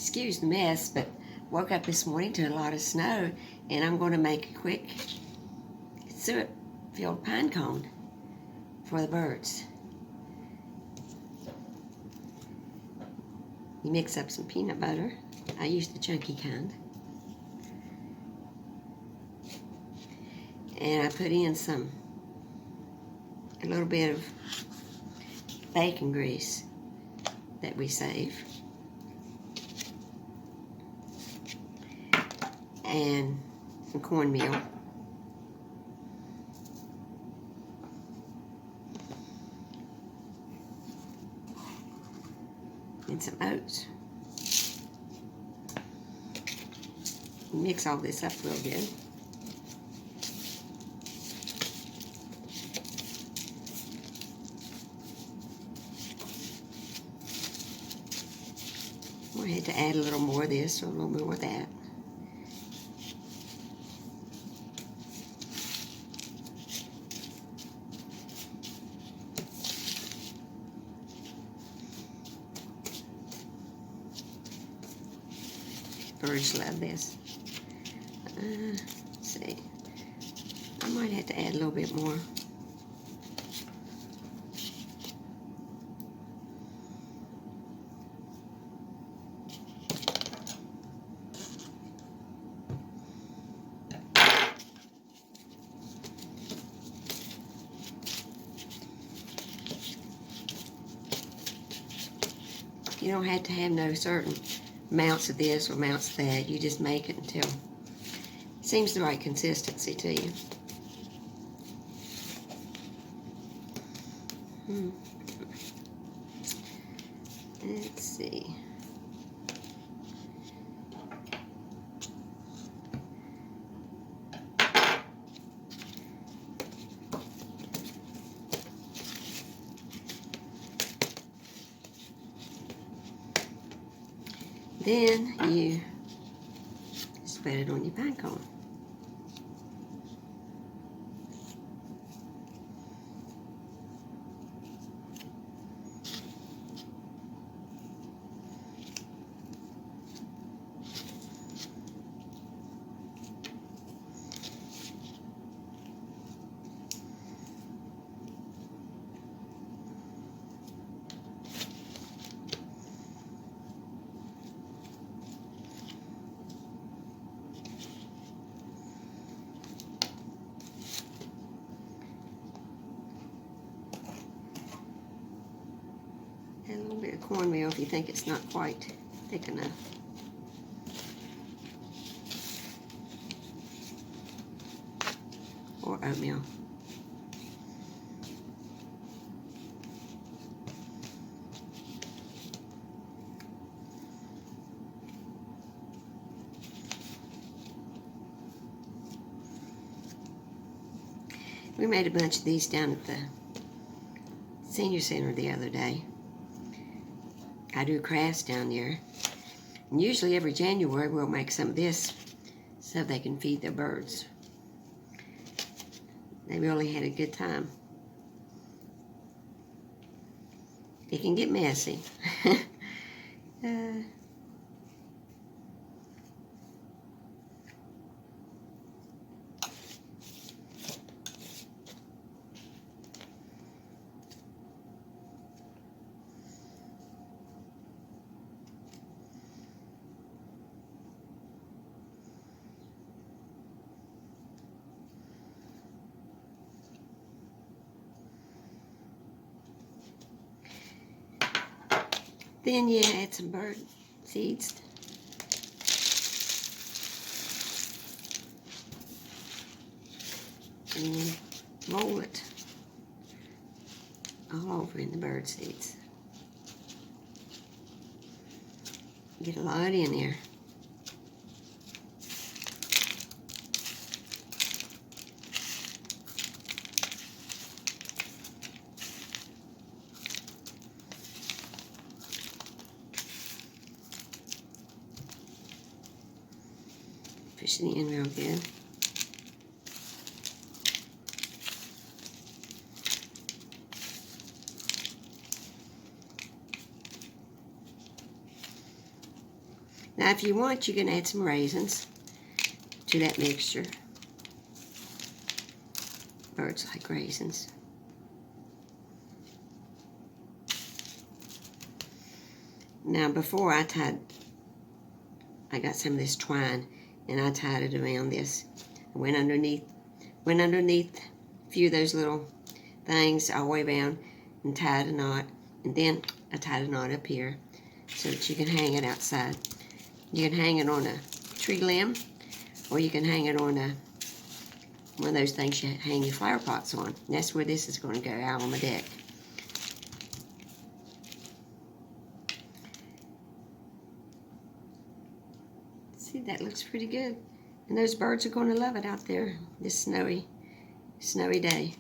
excuse the mess, but woke up this morning to a lot of snow, and I'm going to make a quick suet-filled pine cone for the birds. You mix up some peanut butter. I use the chunky kind. And I put in a little bit of bacon grease that we save. And some cornmeal. And some oats. Mix all this up real good. I had to add a little more of this or a little more of that. Birds love this. Let's see. I might have to add a little bit more. You don't have to have no certain amounts of this or amounts of that. You just make it until it seems the right consistency to you. Let's see. Then you spread it on your pine cone. Add a little bit of cornmeal if you think it's not quite thick enough. Or oatmeal. We made a bunch of these down at the senior center the other day. I do crafts down there. And usually every January we'll make some of this so they can feed their birds. They really had a good time. It can get messy. Then you add some bird seeds. And roll it all over in the bird seeds. Get a lot in there. Push it in real good. Now, if you want, you can add some raisins to that mixture. Birds like raisins. Now, before I got some of this twine and I tied it around this. I went underneath a few of those little things all the way around and tied a knot. And then I tied a knot up here so that you can hang it outside. You can hang it on a tree limb, or you can hang it on one of those things you hang your flower pots on. And that's where this is going to go, out on the deck. See, that looks pretty good. And those birds are going to love it out there this snowy day.